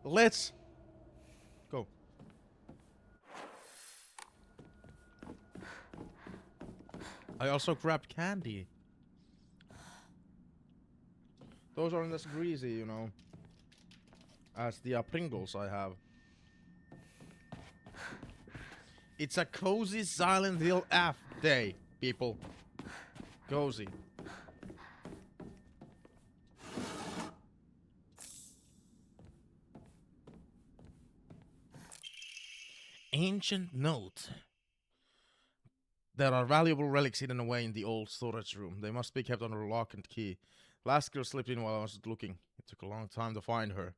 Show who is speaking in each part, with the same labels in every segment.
Speaker 1: Let's go. I also grabbed candy. Those aren't as greasy, you know, as the Pringles I have. It's a cozy Silent Hill day, people. Cozy. Ancient note. There are valuable relics hidden away in the old storage room. They must be kept under lock and key. Last girl slipped in while I was looking. It took a long time to find her.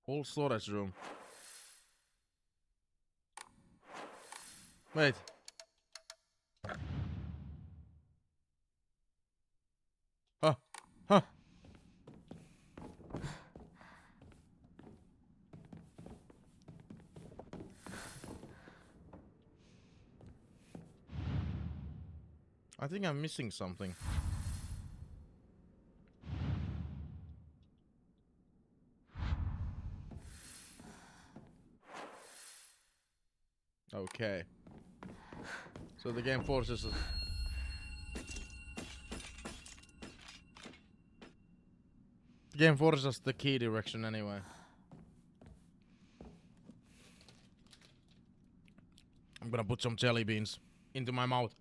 Speaker 1: Old storage room. Wait. Huh. Huh. I think I'm missing something. Okay. So the game forces us. The game forces us the key direction anyway. I'm gonna put some jelly beans into my mouth.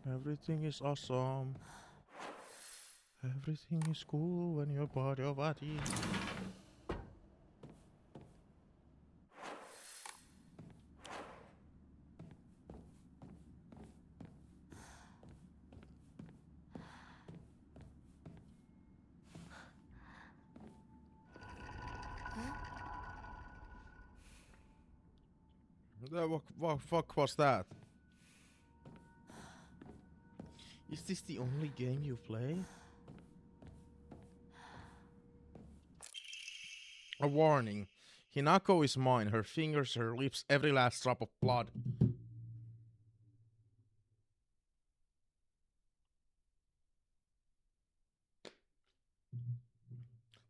Speaker 1: Everything is awesome. Everything is cool when you're part of a team. What fuck was that? Is this the only game you play? A warning. Hinako is mine. Her fingers, her lips, every last drop of blood.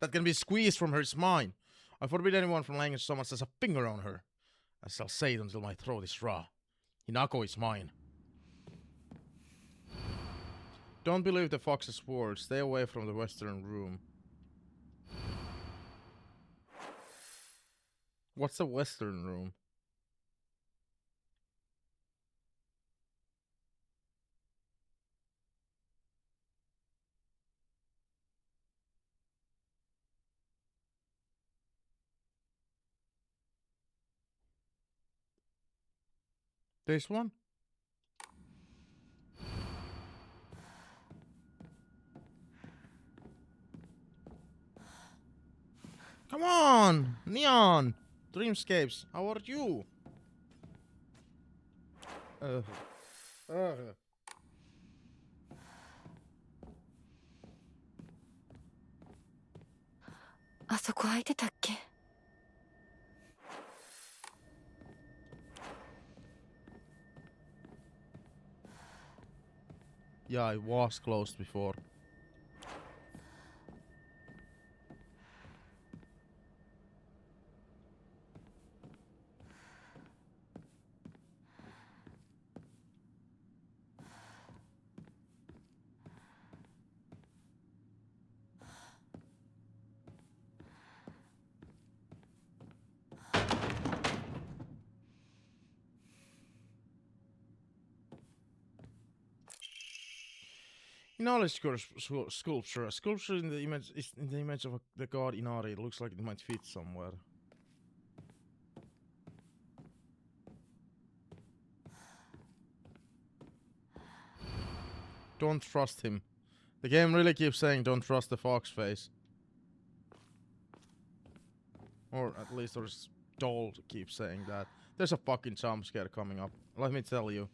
Speaker 1: That can be squeezed from her is mine. I forbid anyone from laying so much as a finger on her. I shall say it until my throat is raw. Hinako is mine. Don't believe the fox's words. Stay away from the western room. What's the western room? This one? Come on! Neon! Dreamscapes, how are you? Ugh.
Speaker 2: あそこ空いてたっけ?
Speaker 1: Yeah, it was closed before. Knowledge sculpture. A sculpture in the image is in the image of the god Inari. It looks like it might fit somewhere. don't trust him. The game really keeps saying don't trust the fox face. Or at least our doll keeps saying that. There's a fucking jump scare coming up. Let me tell you.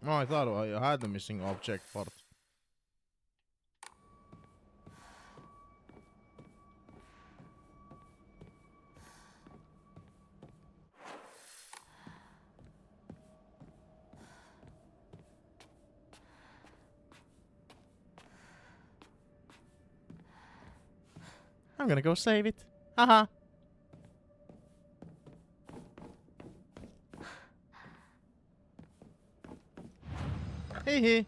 Speaker 1: Oh, I thought I had the missing object part. I'm gonna go save it. Haha. Hee hee.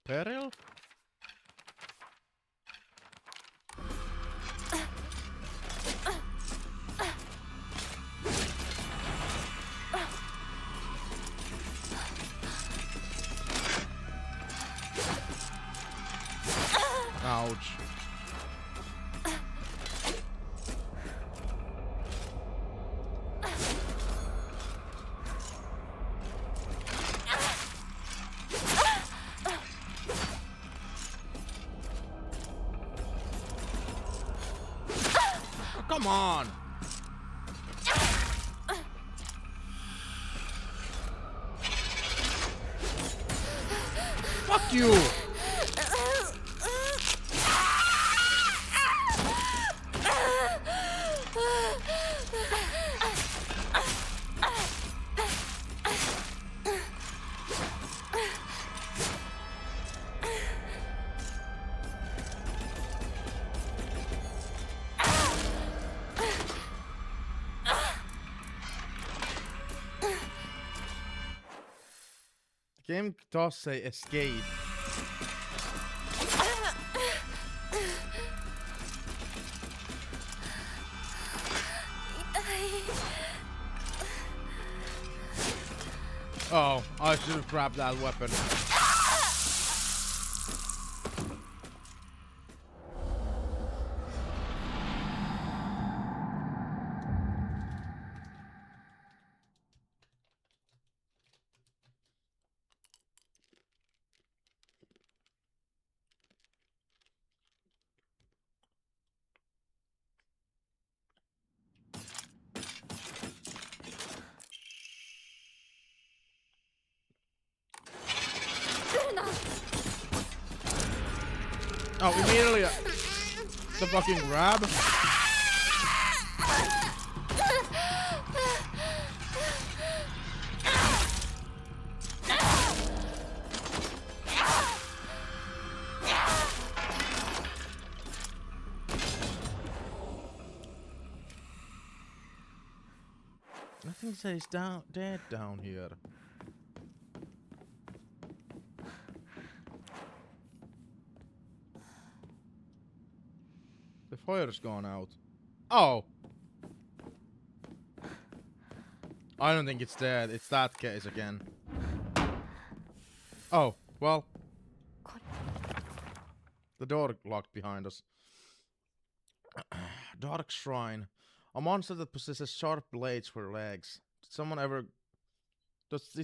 Speaker 1: Peril? Ouch. Oh, come on. Fuck you. The game does say escape. Oh, I should have grabbed that weapon. Oh, immediately the fucking grab. Nothing says dead down here. The fire's gone out. Oh! I don't think it's dead. It's that case again. Oh, well. The door locked behind us. Dark Shrine. A monster that possesses sharp blades for legs. Did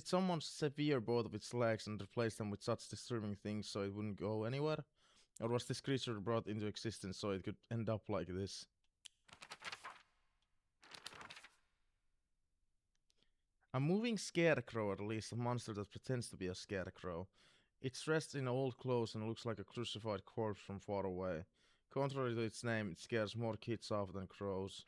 Speaker 1: someone sever both of its legs and replace them with such disturbing things so it wouldn't go anywhere? Or was this creature brought into existence so it could end up like this? A moving scarecrow, at least a monster that pretends to be a scarecrow. It's dressed in old clothes and looks like a crucified corpse from far away. Contrary to its name, it scares more kids off than crows.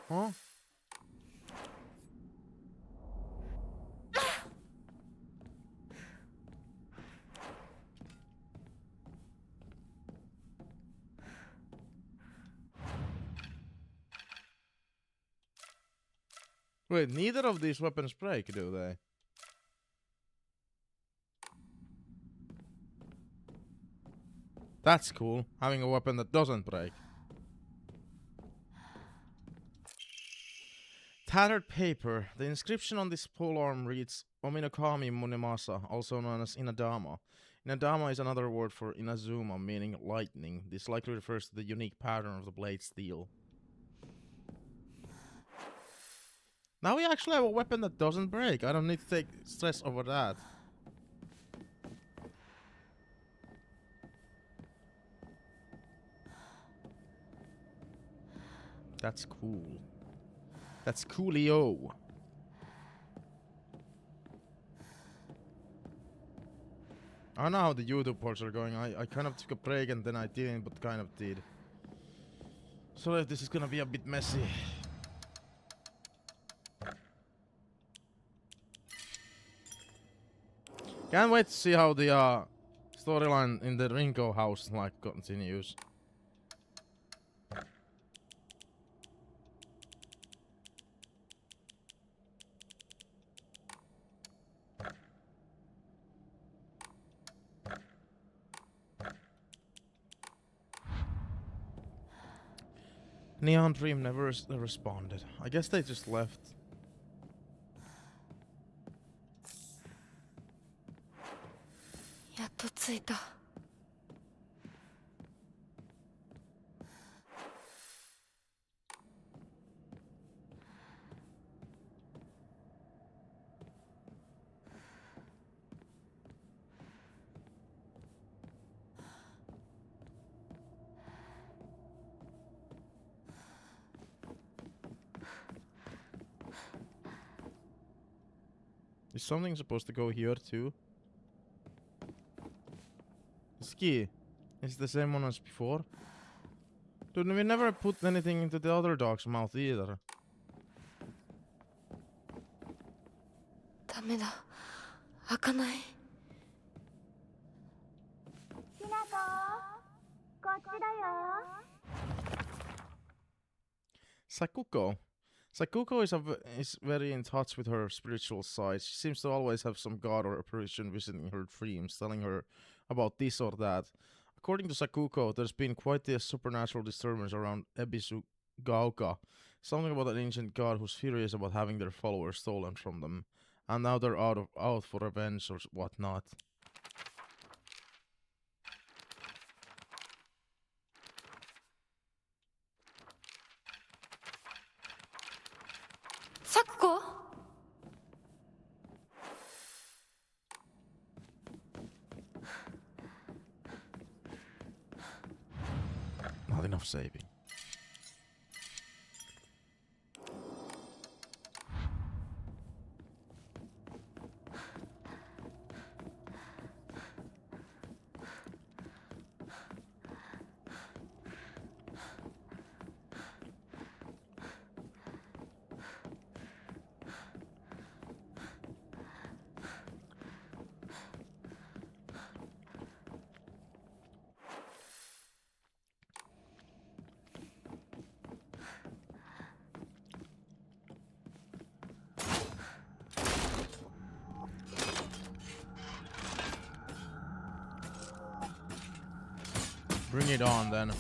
Speaker 1: Huh? Wait, neither of these weapons break, do they? That's cool, having a weapon that doesn't break. Tattered paper. The inscription on this polearm reads Ominokami Munemasa, also known as Inadama. Inadama is another word for Inazuma, meaning lightning. This likely refers to the unique pattern of the blade steel. Now we actually have a weapon that doesn't break. I don't need to take stress over that. That's cool. That's coolio. I don't know how the YouTube parts are going. I kind of took a break and then I didn't, but kind of did. So this is gonna be a bit messy. Can't wait to see how the storyline in the Ringo house like continues. Neon Dream never responded. I guess they just left. Is something supposed to go here too? This key is the same one as before. Dude, we never put anything into the other dog's mouth either. Sakuko. Sakuko is very in touch with her spiritual side. She seems to always have some god or apparition visiting her dreams, telling her about this or that. According to Sakuko, there's been quite the supernatural disturbance around Ebisu Gaoka, something about an ancient god who's furious about having their followers stolen from them, and now they're out for revenge or whatnot.
Speaker 2: Sakuko?
Speaker 1: Not enough saving. Bring it on then.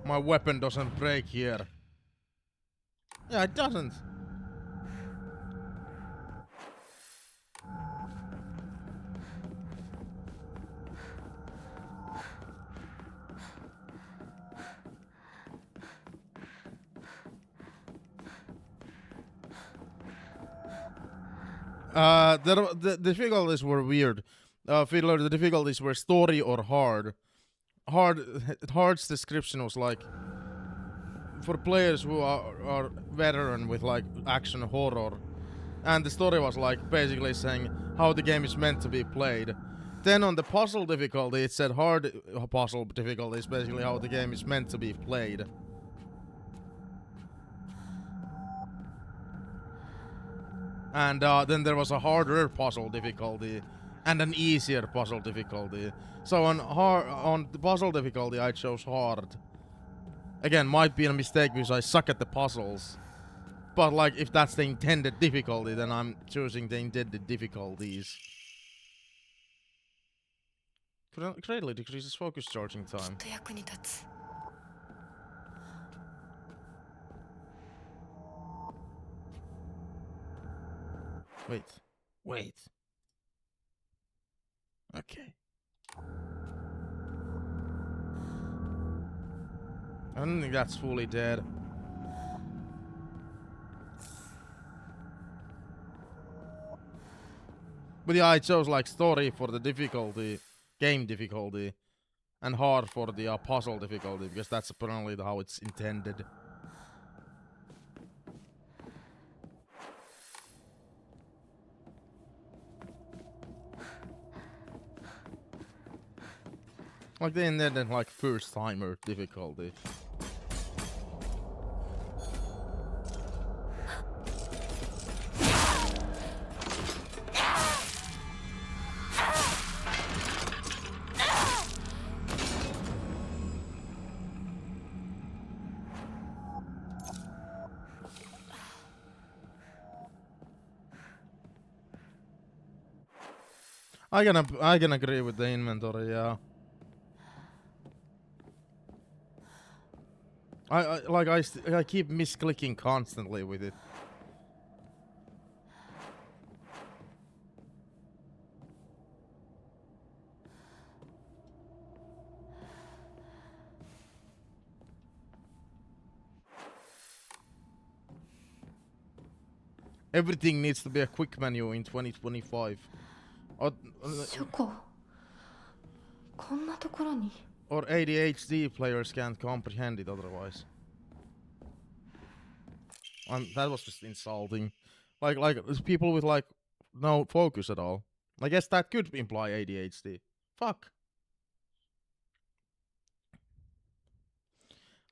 Speaker 1: My weapon doesn't break here. Yeah, it doesn't. The difficulties were weird. Fiddler, the difficulties were story or hard. Hard's description was like for players who are veteran with like action horror, and the story was like basically saying how the game is meant to be played. Then on the puzzle difficulty, it said hard puzzle difficulty is basically how the game is meant to be played. And then there was a harder puzzle difficulty and an easier puzzle difficulty. So on the puzzle difficulty, I chose hard. Again, might be a mistake because I suck at the puzzles. But like, if that's the intended difficulty, then I'm choosing the intended difficulties. Greatly decreases focus charging time. Wait. Okay. I don't think that's fully dead. But yeah, I chose like story for the difficulty, game difficulty, and hard for the puzzle difficulty, because that's apparently how it's intended. Like they intended like first timer difficulty. I can agree with the inventory, yeah. I keep misclicking constantly with it. Everything needs to be a quick menu in 2025. Or ADHD players can't comprehend it otherwise. That was just insulting. Like people with like no focus at all. I guess that could imply ADHD. Fuck.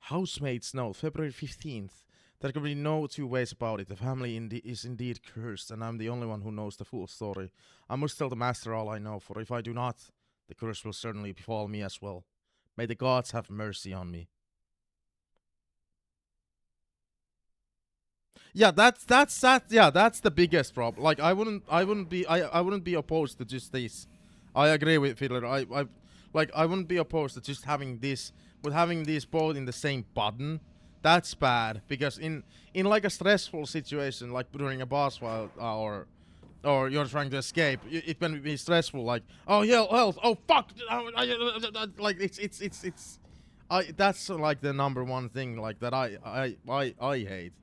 Speaker 1: Housemates note, February 15th. There can be no two ways about it. The family is indeed cursed, and I'm the only one who knows the full story. I must tell the master all I know, for if I do not, the curse will certainly befall me as well. May the gods have mercy on me. Yeah, that's the biggest problem. Like I wouldn't be opposed to just this. I agree with Fiddler. I wouldn't be opposed to just having this, but having these both in the same button, that's bad, because in like a stressful situation, like during a boss fight, or you're trying to escape, it can be stressful. Like, oh yeah, health, oh fuck, like it's that's like the number one thing like that I hate.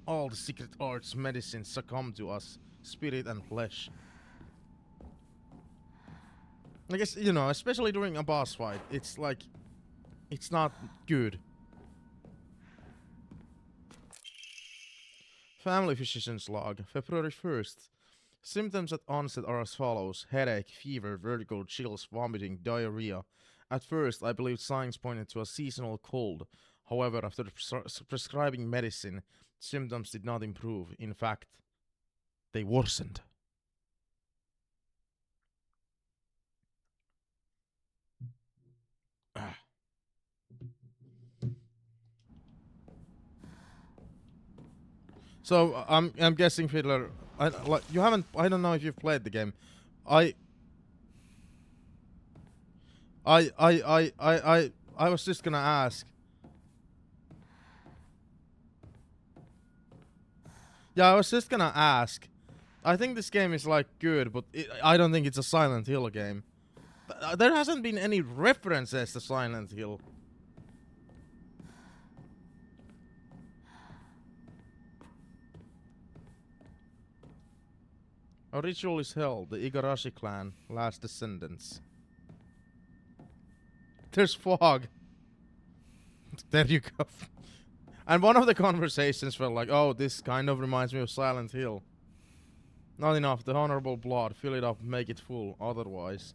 Speaker 1: All the secret arts medicines succumb to us, spirit and flesh. I guess, you know, especially during a boss fight, it's like, it's not good. Family physician's log, February 1st. Symptoms at onset are as follows: headache, fever, vertigo, chills, vomiting, diarrhea. At first, I believed signs pointed to a seasonal cold. However, after prescribing medicine, symptoms did not improve. In fact, they worsened. So I'm guessing Fiddler. Like you haven't. I don't know if you've played the game. I I was just gonna ask. Yeah, I was just gonna ask. I think this game is like good, but I don't think it's a Silent Hill game. There hasn't been any references to Silent Hill. A ritual is held. The Igarashi clan, last descendants. There's fog. There you go. And one of the conversations felt like, oh, this kind of reminds me of Silent Hill. Not enough. The honorable blood. Fill it up. Make it full. Otherwise.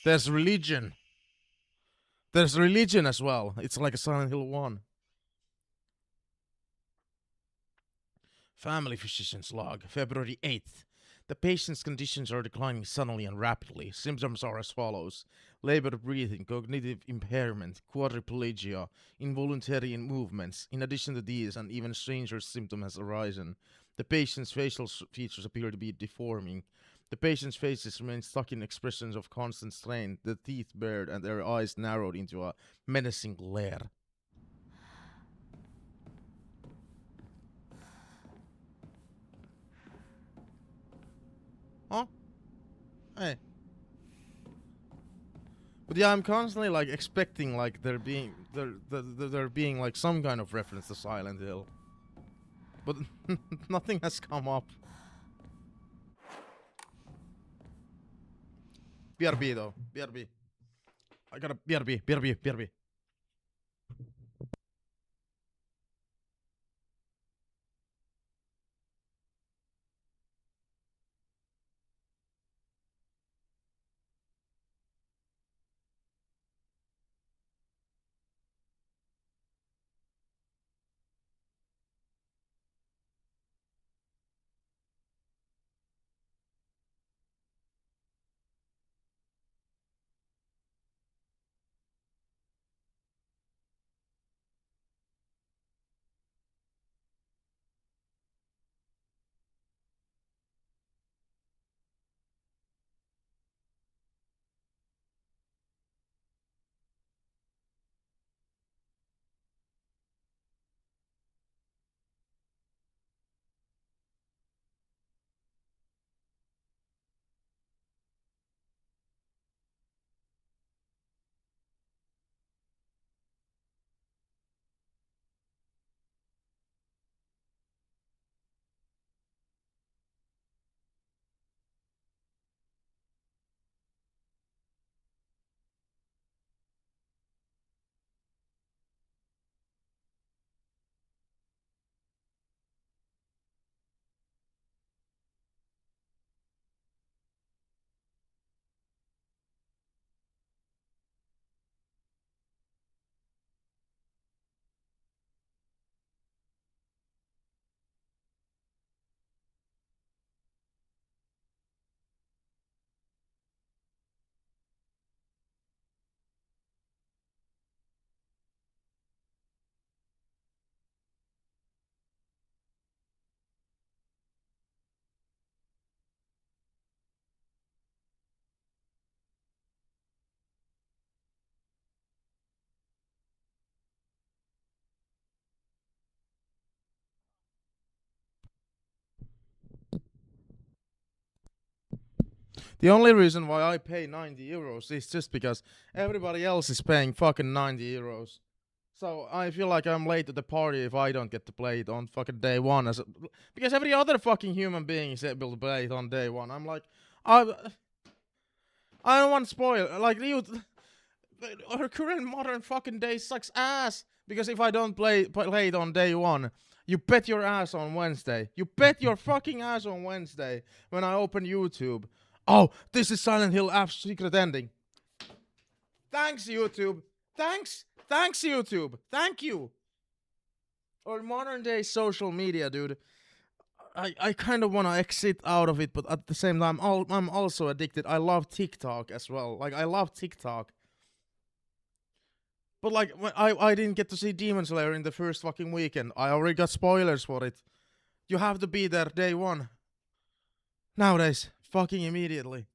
Speaker 1: There's religion. There's religion as well. It's like a Silent Hill 1. Family physician's log. February 8th. The patient's conditions are declining suddenly and rapidly. Symptoms are as follows: labored breathing, cognitive impairment, quadriplegia, involuntary movements. In addition to these, an even stranger symptom has arisen. The patient's facial features appear to be deforming. The patient's faces remain stuck in expressions of constant strain, the teeth bared and their eyes narrowed into a menacing glare. Huh? Hey. But yeah, I'm constantly like expecting like there being like some kind of reference to Silent Hill, but nothing has come up. BRB though, BRB. I gotta BRB. The only reason why I pay 90 euros is just because everybody else is paying fucking 90 euros. So I feel like I'm late to the party if I don't get to play it on fucking day one, because every other fucking human being is able to play it on day one. I'm like, I don't want to spoil. Like you, our current modern fucking day sucks ass. Because if I don't play it on day one, you bet your ass on Wednesday. You bet your fucking ass on Wednesday when I open YouTube. Oh, this is Silent Hill app's secret ending. Thanks, YouTube. Thanks, YouTube. Thank you. Or modern day social media, dude. I kind of want to exit out of it, but at the same time, I'm also addicted. I love TikTok as well. Like, I love TikTok. But like, I didn't get to see Demon Slayer in the first fucking weekend. I already got spoilers for it. You have to be there day one. Nowadays, fucking immediately.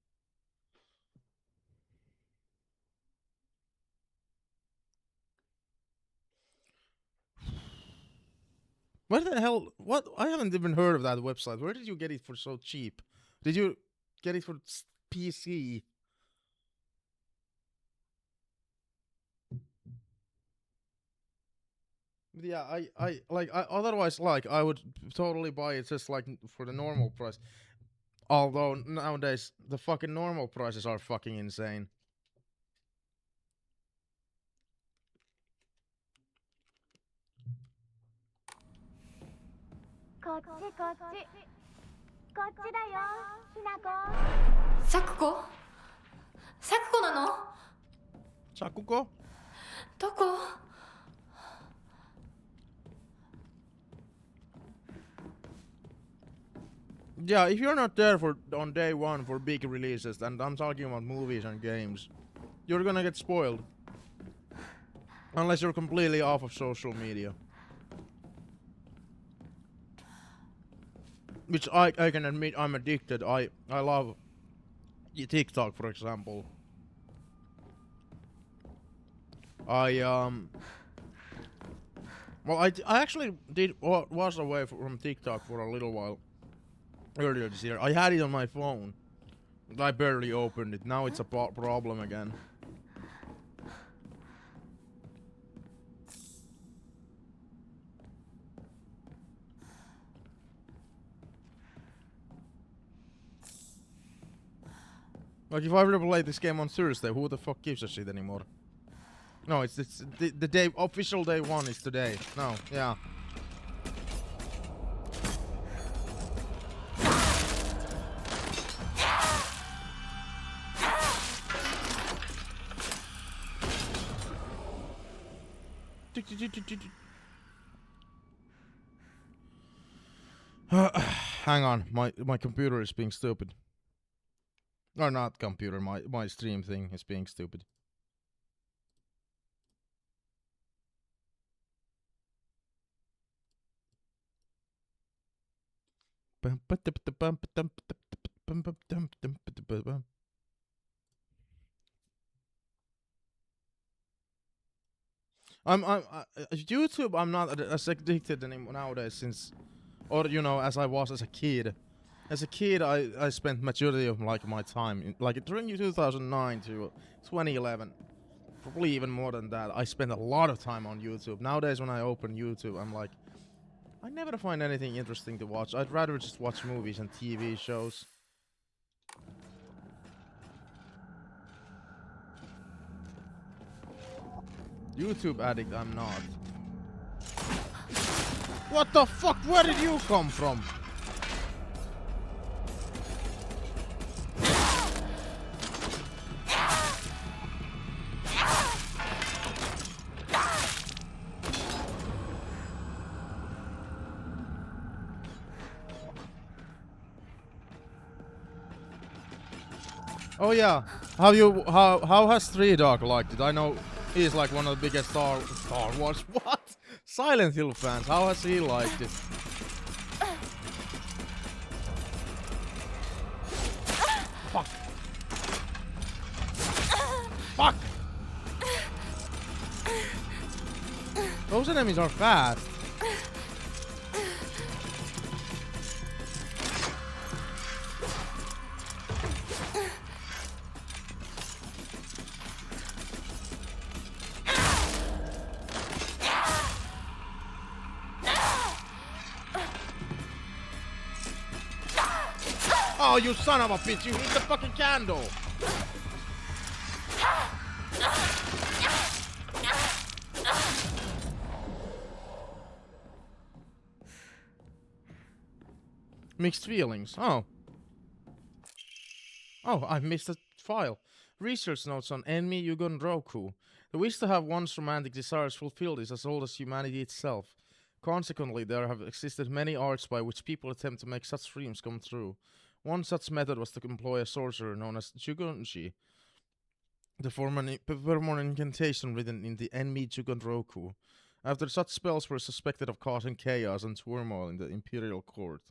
Speaker 1: Where the hell? What? I haven't even heard of that website. Where did you get it for so cheap? Did you get it for PC? Yeah, otherwise, like, I would totally buy it just like for the normal price. Although nowadays the fucking normal prices are fucking insane. Sakuko? Yeah, if you're not there for on day one for big releases, and I'm talking about movies and games, you're gonna get spoiled. Unless you're completely off of social media. Which I can admit I'm addicted. I love TikTok, for example. Well, I actually was away from TikTok for a little while earlier this year. I had it on my phone. I barely opened it. Now it's a problem again. Like, if I ever play this game on Thursday, who the fuck gives a shit anymore? No, it's the day, official day one is today. No, yeah. Hang on, my computer is being stupid. Or not computer, my stream thing is being stupid. YouTube. I'm not as addicted anymore nowadays since, or you know, as I was as a kid. As a kid, I spent majority of like my time in, like during 2009 to 2011, probably even more than that. I spent a lot of time on YouTube. Nowadays, when I open YouTube, I'm like, I never find anything interesting to watch. I'd rather just watch movies and TV shows. YouTube addict, I'm not. What the fuck? Where did you come from? Oh yeah, how has Three Dog liked it? I know he's like one of the biggest Star Wars what? Silent Hill fans. How has he liked it? Fuck. Fuck. Those enemies are fast. Oh, you son of a bitch! You hit the fucking candle! Mixed feelings. Oh. Oh, I missed a file. Research notes on Enmi Yugon Roku. The wish to have one's romantic desires fulfilled is as old as humanity itself. Consequently, there have existed many arts by which people attempt to make such dreams come true. One such method was to employ a sorcerer known as Jugunji. to perform an incantation written in the Enmi Chugonroku. After such spells were suspected of causing chaos and turmoil in the imperial court.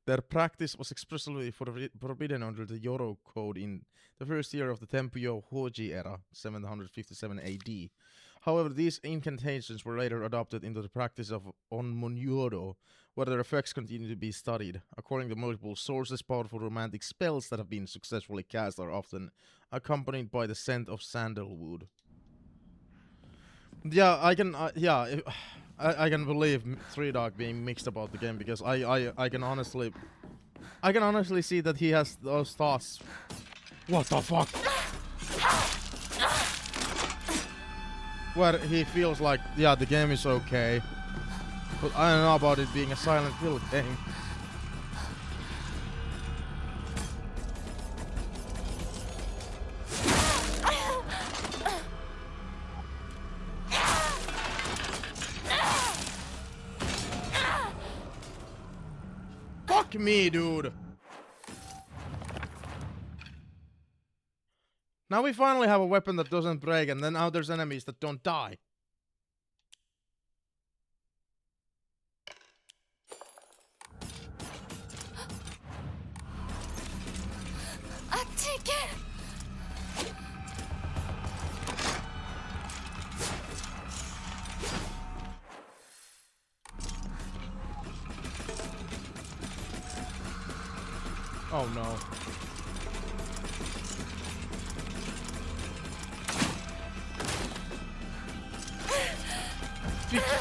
Speaker 1: Their practice was expressly forbidden under the Yoro Code in the first year of the Tempio Hoji era, 757 AD. However, these incantations were later adopted into the practice of Onmunyoro, where their effects continue to be studied. According to multiple sources, powerful romantic spells that have been successfully cast are often accompanied by the scent of sandalwood. Yeah, I can believe Three Dog being mixed about the game, because I can honestly see that he has those thoughts. What the fuck? Where he feels like, yeah, the game is okay, but I don't know about it being a Silent Hill game. Fuck me, dude. Now we finally have a weapon that doesn't break, and then now there's enemies that don't die. Oh no.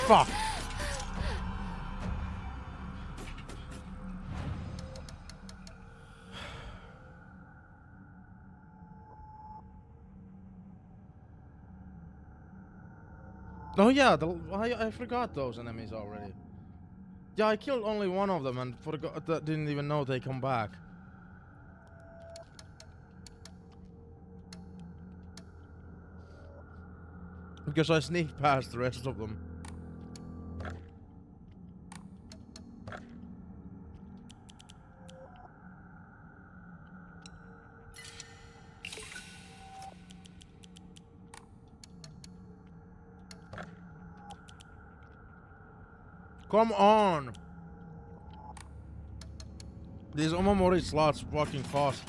Speaker 1: Fuck. Oh yeah, I forgot those enemies already. Yeah, I killed only one of them and forgot that, didn't even know they come back. Because I sneaked past the rest of them. Come on! These Omamori slots fucking cost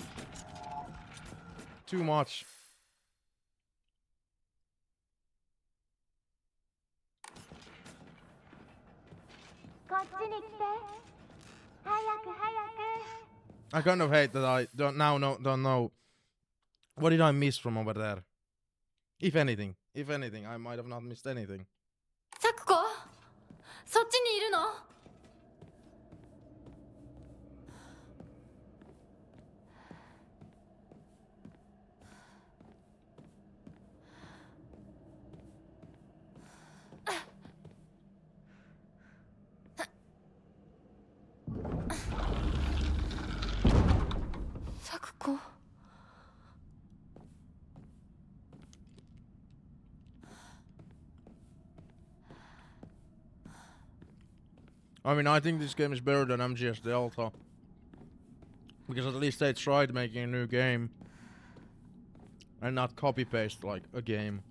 Speaker 1: too much. I kind of hate that I don't know. What did I miss from over there? If anything, I might have not missed anything.
Speaker 2: Sakuko, そっちにいるの? Sakuko.
Speaker 1: I mean, I think this game is better than MGS Delta. Because at least they tried making a new game. And not copy-paste like a game.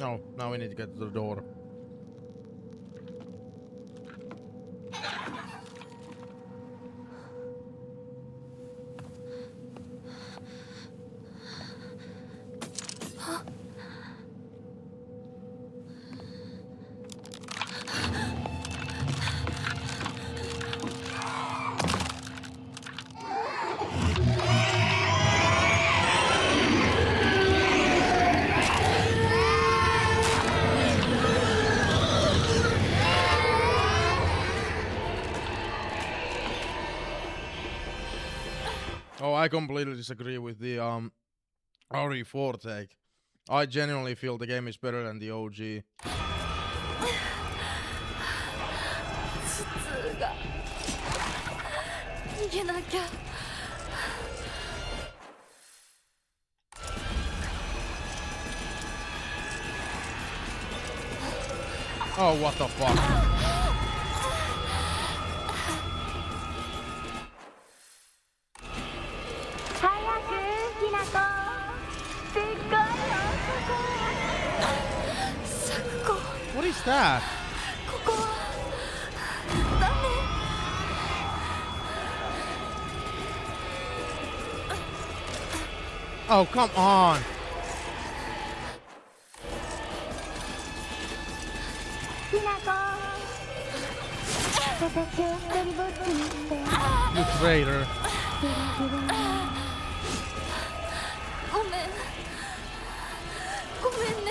Speaker 1: No, now we need to get to the door. Oh, I completely disagree with the RE4 take. I genuinely feel the game is better than the OG. Oh, what the fuck? that?
Speaker 2: ここはダメ。
Speaker 1: Oh, come on! You traitor.
Speaker 2: ごめん。ごめんね。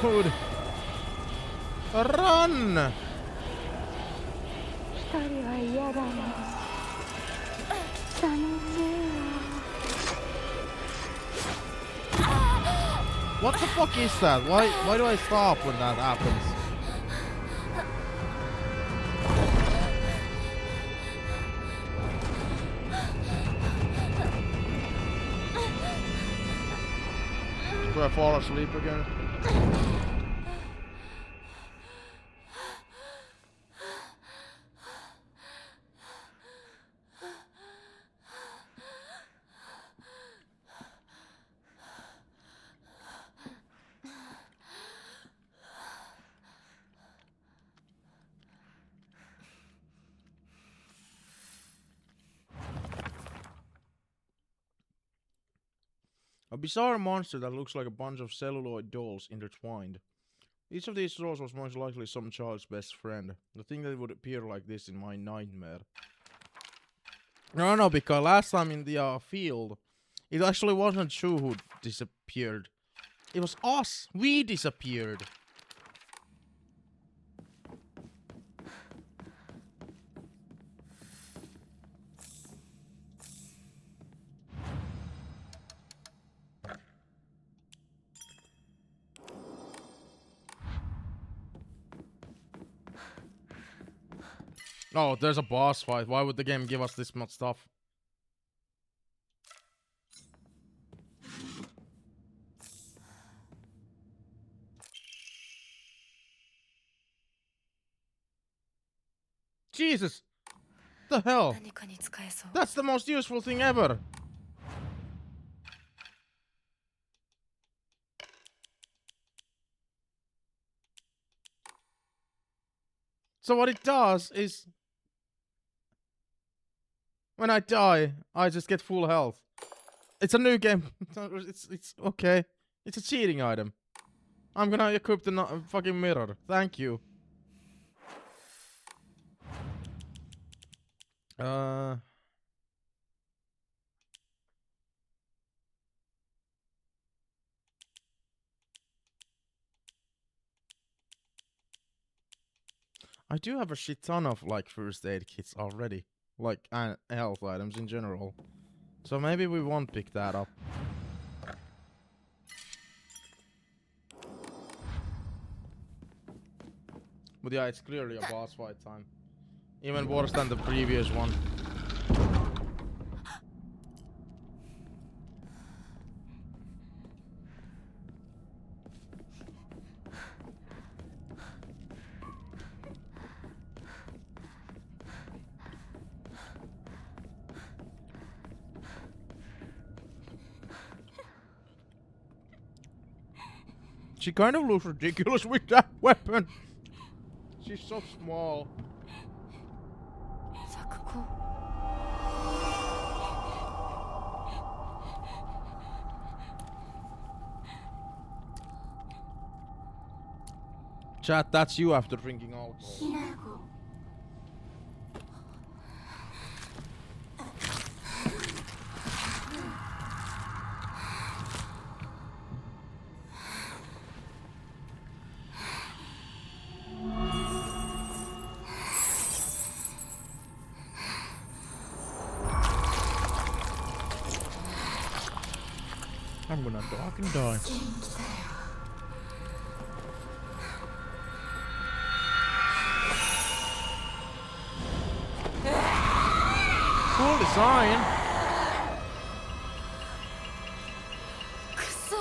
Speaker 1: Dude! Run! What the fuck is that? Why do I stop when that happens? Do I fall asleep again? A bizarre monster that looks like a bunch of celluloid dolls intertwined. Each of these dolls was most likely some child's best friend. The thing that would appear like this in my nightmare. No, because last time in the field, it actually wasn't Shu who disappeared. It was us! We disappeared! Oh, there's a boss fight. Why would the game give us this much stuff? Jesus! The hell?
Speaker 2: 何かに使えそう。
Speaker 1: That's the most useful thing ever! So what it does is... when I die, I just get full health. It's a new game. It's okay. It's a cheating item. I'm gonna equip the fucking mirror. Thank you. I do have a shit ton of like first aid kits already. Like health items in general. So maybe we won't pick that up. But yeah, it's clearly a boss fight time. Even worse than the previous one. She kind of looks ridiculous with that weapon. She's so small.
Speaker 2: 咲子。
Speaker 1: Chat, that's you after drinking alcohol.
Speaker 2: ひなこ。
Speaker 1: I'm gonna fucking die. Cool design.
Speaker 2: くそ。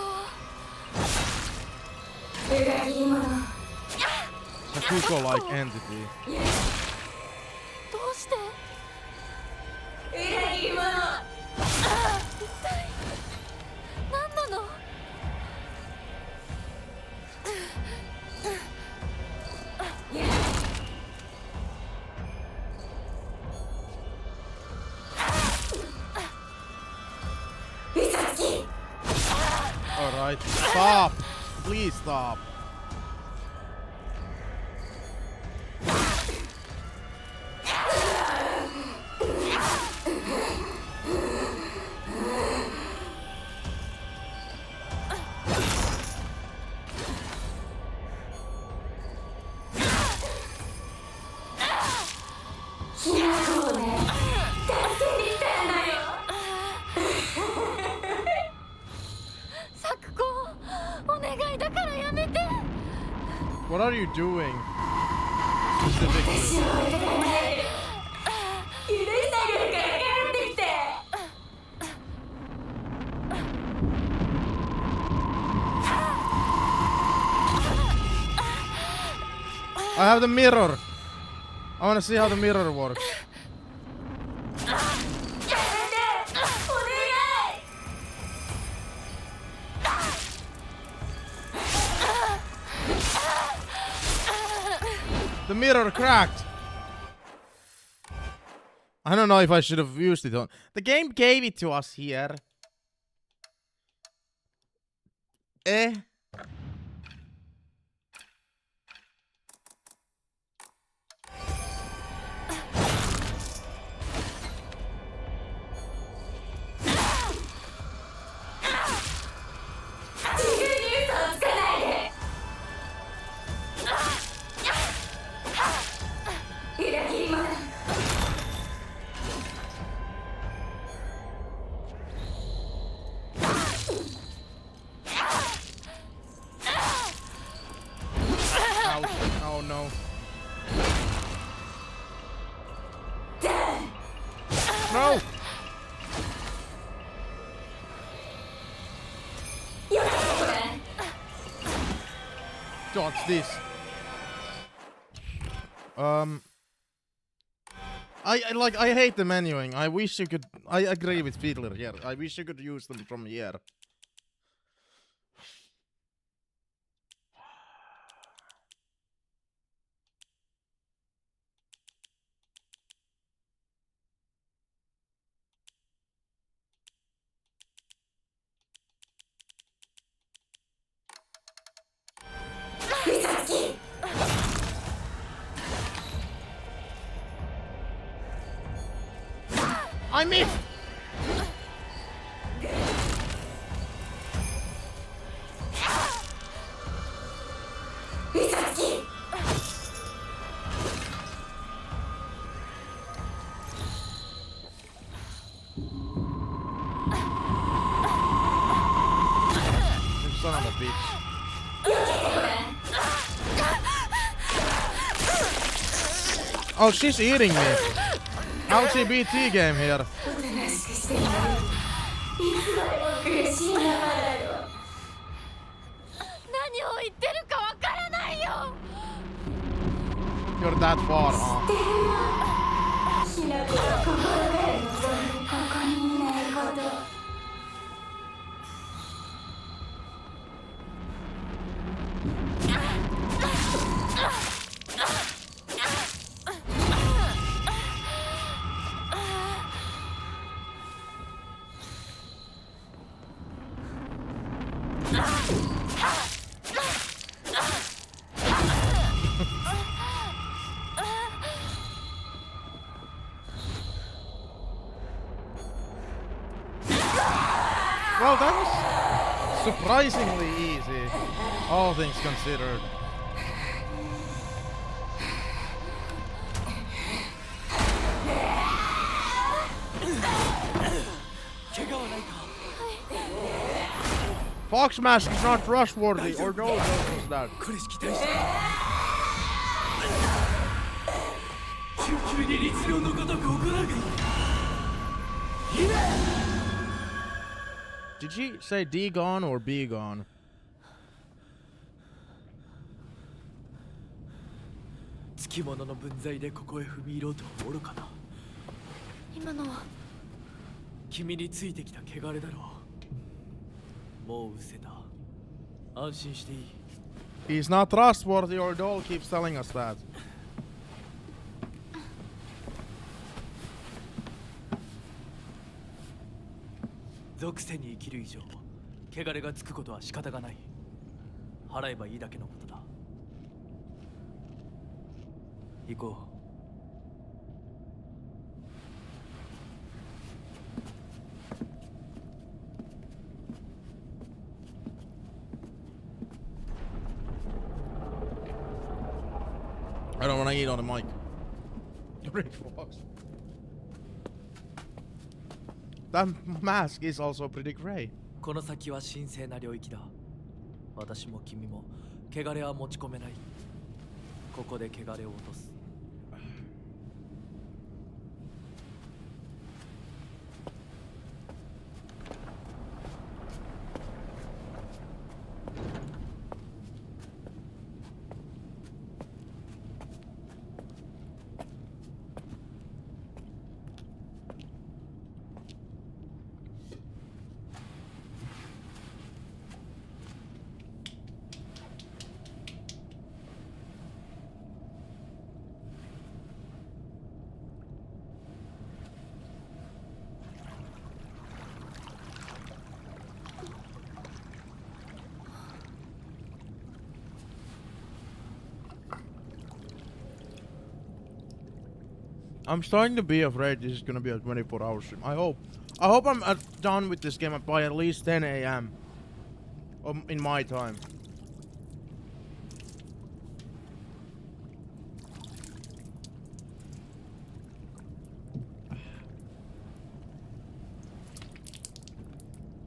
Speaker 2: 裏切り者。
Speaker 1: Sakuko-like entity.
Speaker 2: どうして
Speaker 3: 裏切り者。
Speaker 2: 一体何なの？
Speaker 3: 嘘つき。
Speaker 1: Alright, stop! Please stop. What are you doing? Specifically.
Speaker 3: 許してあげるから帰ってきて。
Speaker 1: I have the mirror. I want to see how the mirror works. The mirror cracked. I don't know if I should have used it on. The game gave it to us here. Eh? Oh no. No! What's this? I hate the menuing. I wish you could. I agree with Fiddler here. I wish you could use them from here. I missed! You son of a bitch. Oh, she's eating me. LGBT game here. You're that far, huh? Well, that was surprisingly easy, all things considered. Fox Mask is not trustworthy, or no, was that. Did she say D gone or B gone?
Speaker 4: き者の分際でここへ踏み入ろうとおるかな。
Speaker 2: 今のは
Speaker 4: 君についてきた汚れだろう。もう失せた。安心していい。
Speaker 1: He's not trustworthy, or doll keeps telling us that.
Speaker 4: 属性に生きる以上、汚れがつくことは仕方がない。払えばいいだけのことだ。行こう。
Speaker 1: I don't want to eat on the mic. Red Fox. That mask is also pretty gray.
Speaker 4: この先は神聖な領域だ。私も君も汚れは持ち込めない。ここで汚れを落とす。
Speaker 1: I'm starting to be afraid this is gonna be a 24-hour stream. I hope I'm done with this game by at least 10 a.m. In my time.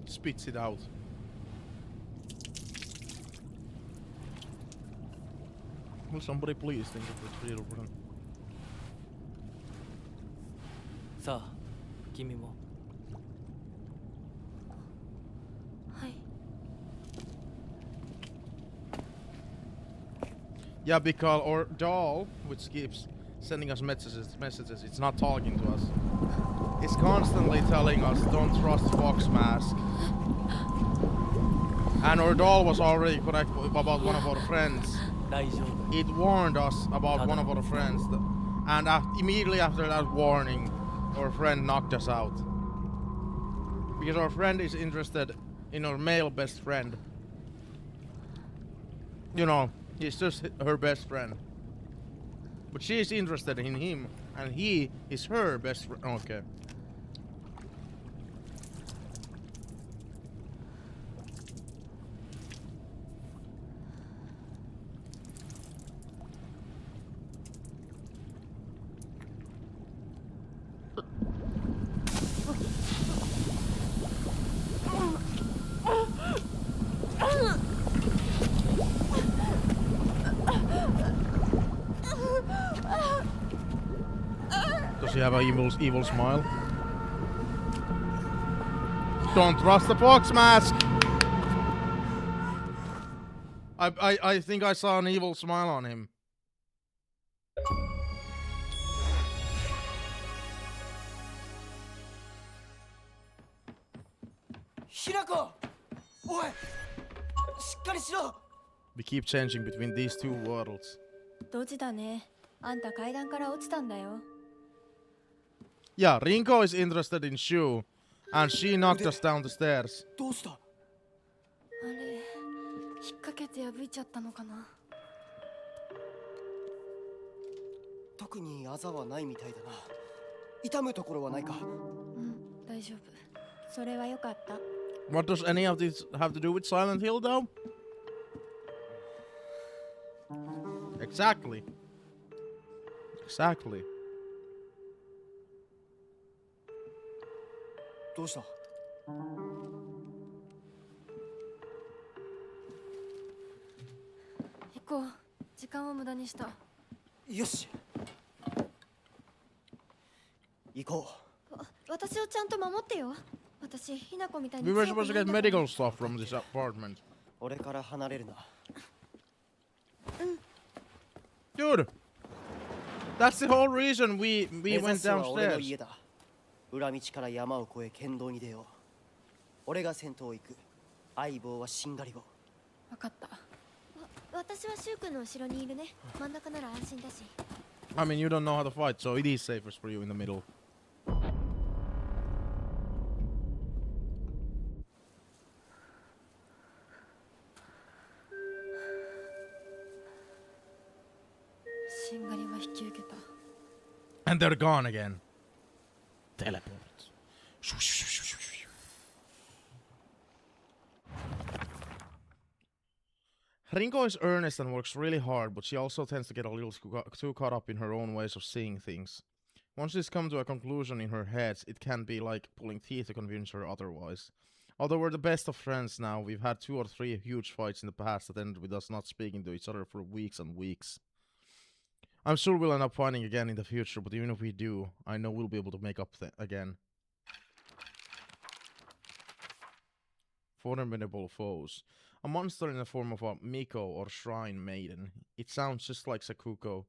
Speaker 1: Spits it out. Will somebody please think of this real run?
Speaker 4: さあ、君も。
Speaker 2: はい。
Speaker 1: Yeah, because our doll, which keeps sending us messages, it's not talking to us. It's constantly telling us, don't trust Fox Mask. And our doll was already correct about one of our friends.
Speaker 4: 大丈夫。
Speaker 1: It warned us about one of our friends. And immediately after that warning, our friend knocked us out. Because our friend is interested in our male best friend. You know, he's just her best friend. But she is interested in him, and he is her best friend. Okay. Does he have an evil smile? Don't trust the Fox Mask! I think I saw an evil smile on him.
Speaker 4: Hirako! Oi! しっかりしろ!
Speaker 1: We keep changing between these two worlds.
Speaker 2: ドジだね。あんた階段から落ちたんだよ。
Speaker 1: Yeah, Rinko is interested in Shu, and she knocked us down the stairs.
Speaker 4: どうした?
Speaker 2: あれ、引っ掛けて破いちゃったのかな。
Speaker 5: 特にあざはないみたいだな。痛むところはないか。
Speaker 2: うん、大丈夫。それは良かった。
Speaker 1: What does any of this have to do with Silent Hill, though? Exactly. Exactly.
Speaker 5: どうした?
Speaker 2: 行こう。時間を無駄にした。
Speaker 5: よし。行こう。
Speaker 2: 私をちゃんと守ってよ。私、ひなこみたいに
Speaker 1: We were
Speaker 2: 強く
Speaker 1: supposed to
Speaker 2: ない
Speaker 1: get
Speaker 2: んだから
Speaker 1: medical stuff from this apartment.
Speaker 5: 俺から離れるな。
Speaker 1: Dude! That's the whole reason we
Speaker 5: 目指
Speaker 1: went
Speaker 5: すは俺の
Speaker 1: downstairs.
Speaker 5: 家だ。裏道から山を越え県道に出よう。俺が先頭を行く。相棒はしんがりを。
Speaker 2: 分かった。
Speaker 6: 私はシュウ君の後ろにいるね。真ん中なら安心だし。
Speaker 1: I mean, you don't know how to fight, so it is safest for you in the middle.
Speaker 2: しんがりは引き受けた。
Speaker 1: And they're gone again. Teleport. Ringo is earnest and works really hard, but she also tends to get a little too caught up in her own ways of seeing things. Once she's come to a conclusion in her head, it can be like pulling teeth to convince her otherwise. Although we're the best of friends now, we've had 2 or 3 huge fights in the past that ended with us not speaking to each other for weeks and weeks. I'm sure we'll end up fighting again in the future, but even if we do, I know we'll be able to make up again. Formidable foes. A monster in the form of a Miko or Shrine Maiden. It sounds just like Sakuko.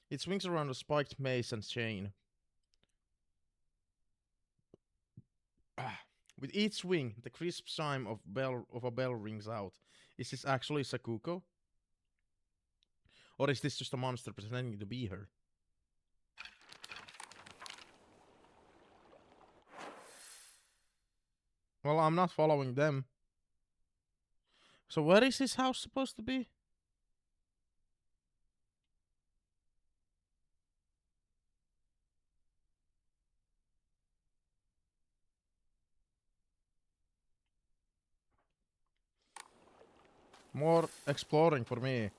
Speaker 1: It swings around a spiked mace and chain. With each swing, the crisp chime of a bell rings out. Is this actually Sakuko? Or is this just a monster pretending to be her? Well, I'm not following them. So where is his house supposed to be? More exploring for me.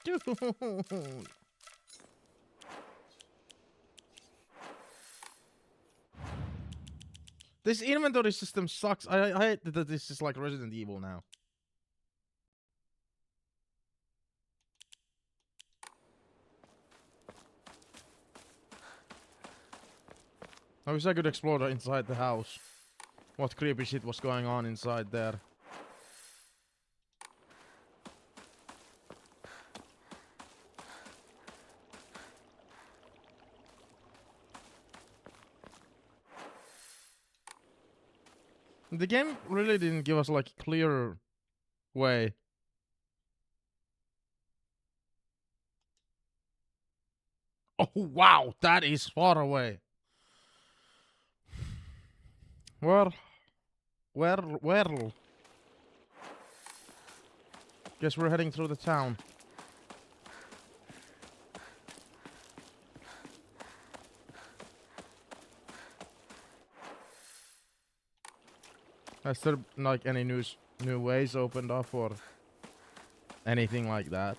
Speaker 1: Dude. This inventory system sucks. I hate that this is like Resident Evil now. I wish I could explore inside the house. What creepy shit was going on inside there. The game really didn't give us like a clear way. Oh wow, that is far away. Well. Guess we're heading through the town. Has there like any new ways opened up or anything like that?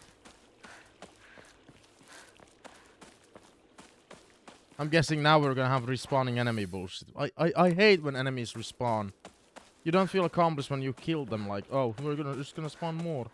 Speaker 1: I'm guessing now we're gonna have respawning enemy bullshit. I hate when enemies respawn. You don't feel accomplished when you kill them, like, oh, we're just gonna spawn more.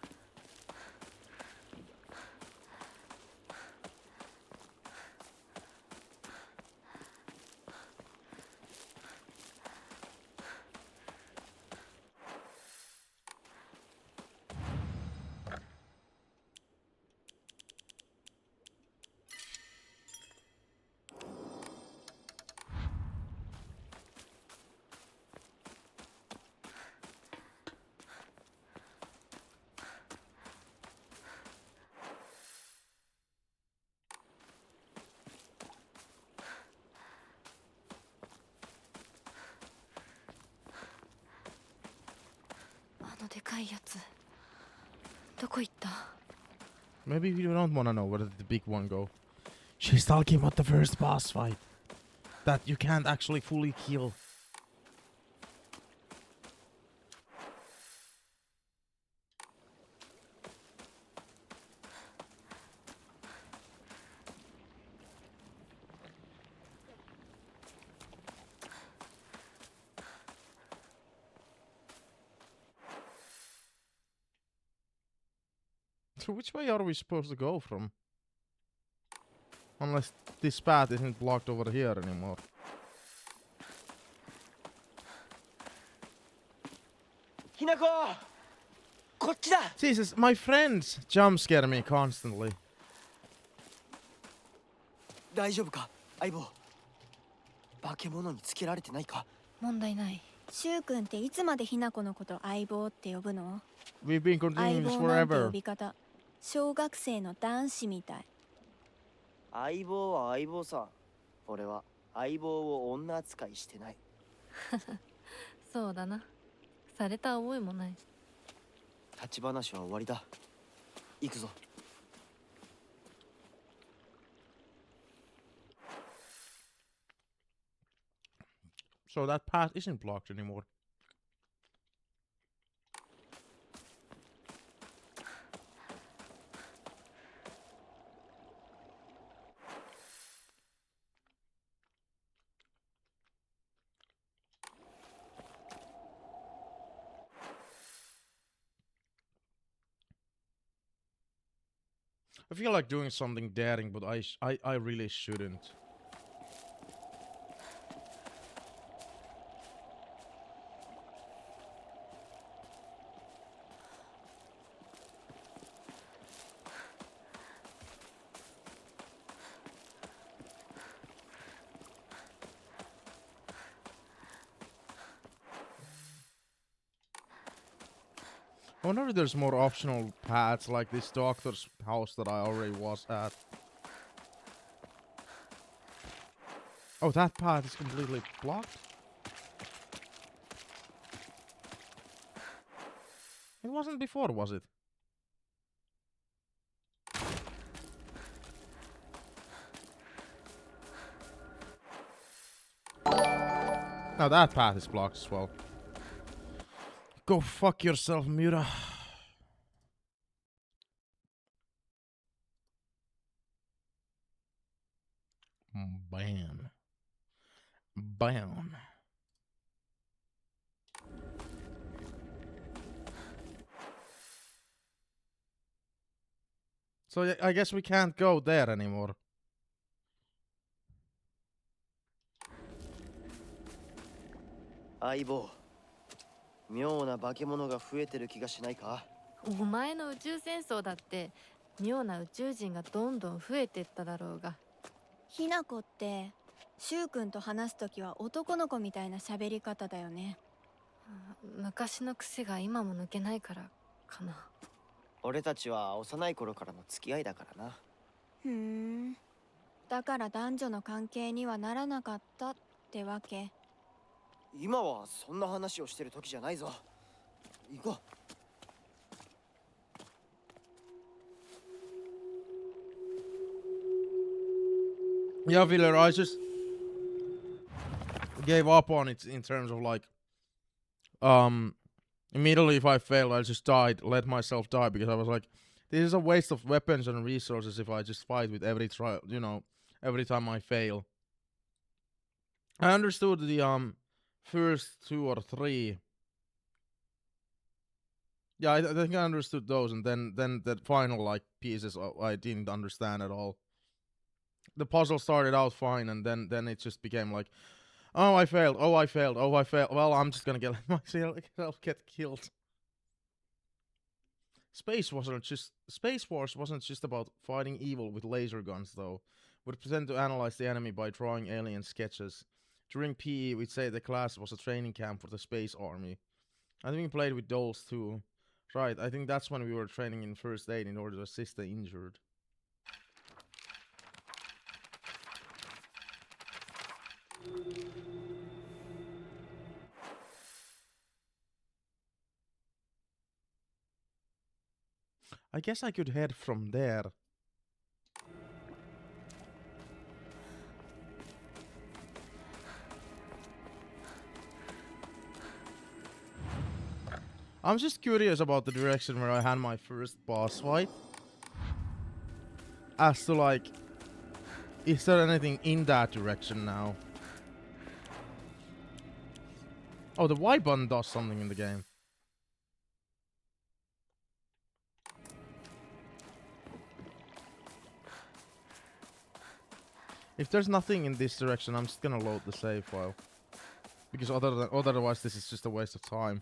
Speaker 1: Maybe you don't wanna know where did the big one go. She's talking about the first boss fight. That you can't actually fully kill. So which way are we supposed to go from? Unless this path isn't blocked over here anymore.
Speaker 5: Hinako! こっちだ!
Speaker 1: Jesus, my friends jump scare me constantly.
Speaker 5: 大丈夫か相棒化け物につけられてないか
Speaker 2: 問題ない。
Speaker 6: 柊君っていつまでひな子のこと相棒って呼ぶの？
Speaker 1: We've been
Speaker 6: 相
Speaker 1: continuing this
Speaker 6: 棒なんて呼
Speaker 1: forever.
Speaker 6: び方小学生の男子みたい。
Speaker 5: 相棒は相棒さ俺は相棒を女扱いしてない
Speaker 2: そうだな。された覚えもない。
Speaker 5: 立ち話は終わりだ行くぞ
Speaker 1: So that path isn't blocked anymore. I feel like doing something daring, but I really shouldn't. I wonder if there's more optional paths like this doctor's house that I already was at. Oh, that path is completely blocked? It wasn't before, was it? Now that path is blocked as well. Go fuck yourself, Mura. Bam. Bam. So I guess we can't go there anymore.
Speaker 5: Aibo. 妙な化け物が増えてる気がしないか
Speaker 2: お前の宇宙戦争だって妙な宇宙人がどんどん増えてっただろうが。
Speaker 6: ひな子って柊君と話すときは男の子みたいな喋り方だよね。
Speaker 2: 昔の癖が今も抜けないからかな。
Speaker 5: 俺たちは幼い頃からの付き合いだからな。
Speaker 6: ふーん。だから男女の関係にはならなかったってわけ。
Speaker 5: 今はそんな話をしてる時じゃないぞ。行こう。
Speaker 1: Yeah, Wheeler, I just gave up on it in terms of like, immediately if I failed, I just died, let myself die because I was like, this is a waste of weapons and resources if I just fight with every trial, you know, every time I fail. I understood the first 2 or 3. Yeah, I think I understood those, and then the final like pieces I didn't understand at all. The puzzle started out fine, and then it just became like, oh, I failed. Oh, I failed. Oh, I failed. Well, I'm just gonna get myself get killed. Space Wars wasn't just about fighting evil with laser guns, though. We'd pretend to analyze the enemy by drawing alien sketches. During PE, we'd say the class was a training camp for the space army. I think we played with dolls too. Right, I think that's when we were training in first aid in order to assist the injured. I guess I could head from there. I'm just curious about the direction where I had my first boss fight. As to like, is there anything in that direction now? Oh, the Y button does something in the game. If there's nothing in this direction, I'm just gonna load the save file. Because otherwise this is just a waste of time.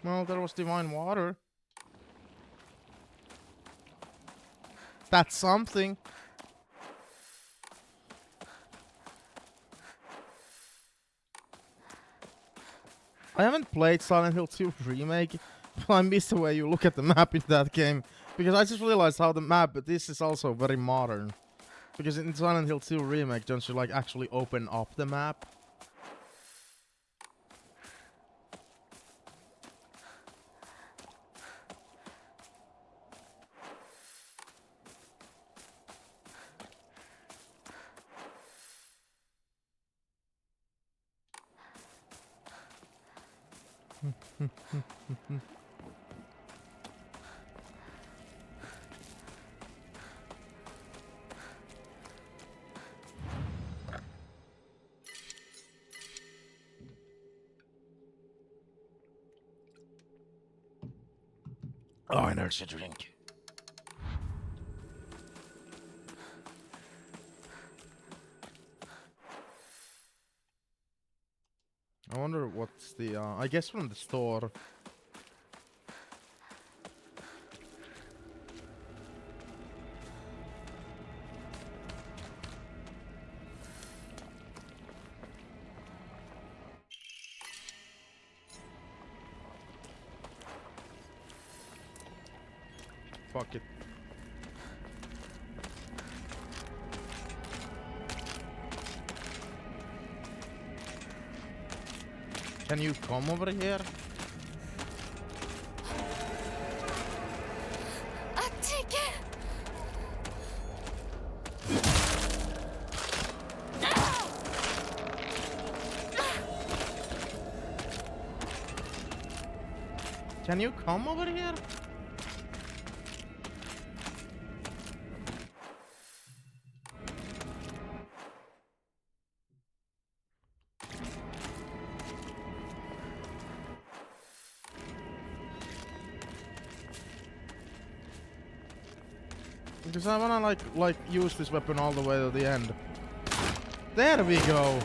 Speaker 1: Well, there was divine water. That's something. I haven't played Silent Hill 2 Remake, but I missed the way you look at the map in that game. Because I just realized how the map, but this is also very modern. Because in Silent Hill 2 Remake, don't you like actually open up the map? Oh, energy drink. I wonder what's the, I guess from the store. Fuck it. Can you come over here?
Speaker 6: あっち行け
Speaker 1: Can you come over here? Because I wanna like use this weapon all the way to the end. There we go.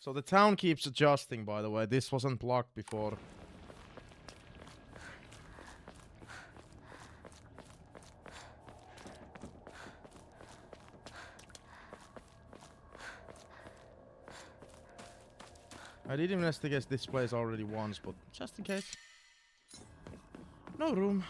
Speaker 1: So the town keeps adjusting, by the way. This wasn't blocked before. I did investigate this place already once, but just in case. No room.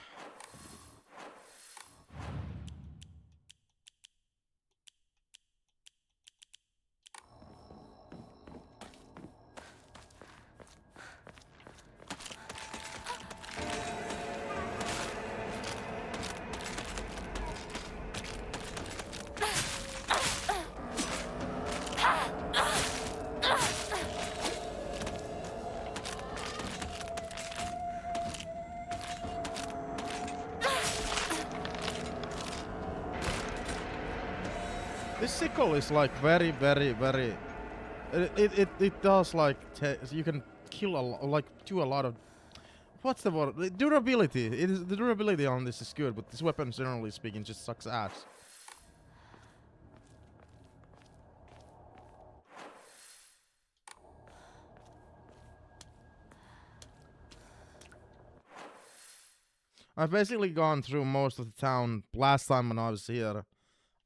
Speaker 1: This sickle is like very. It does like you can kill a like do a lot of. What's the word? The durability. The durability on this is good, but this weapon, generally speaking, just sucks ass. I've basically gone through most of the town last time when I was here.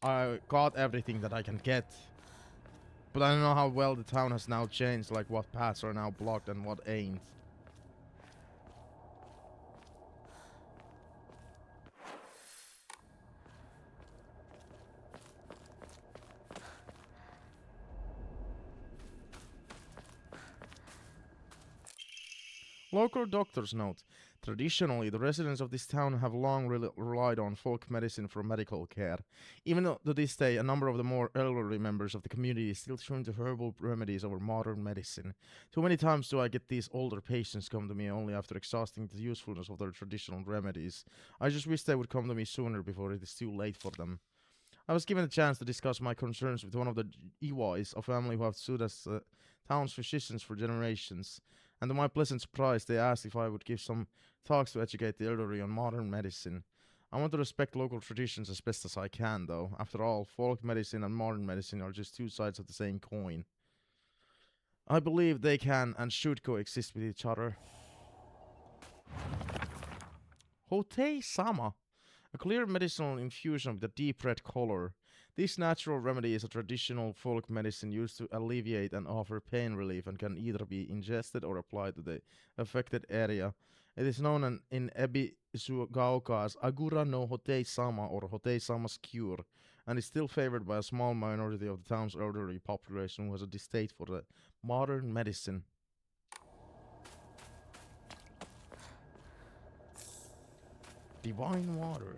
Speaker 1: I got everything that I can get. but I don't know how well the town has now changed, like what paths are now blocked and what ain't. Local doctor's note. Traditionally, the residents of this town have long relied on folk medicine for medical care. Even though to this day, a number of the more elderly members of the community still turn to herbal remedies over modern medicine. Too many times do I get these older patients come to me only after exhausting the usefulness of their traditional remedies. I just wish they would come to me sooner before it is too late for them. I was given a chance to discuss my concerns with one of the Iwais, a family who have stood as town's physicians for generations. And to my pleasant surprise, they asked if I would give some talks to educate the elderly on modern medicine. I want to respect local traditions as best as I can, though. After all, folk medicine and modern medicine are just two sides of the same coin. I believe they can and should coexist with each other. Hotei-sama. A clear medicinal infusion with a deep red color. This natural remedy is a traditional folk medicine used to alleviate and offer pain relief and can either be ingested or applied to the affected area. It is known in Ebi-Sugaoka as Agura no Hotei-sama or Hotei-sama's cure, and is still favored by a small minority of the town's elderly population who has a distaste for the modern medicine. Divine water.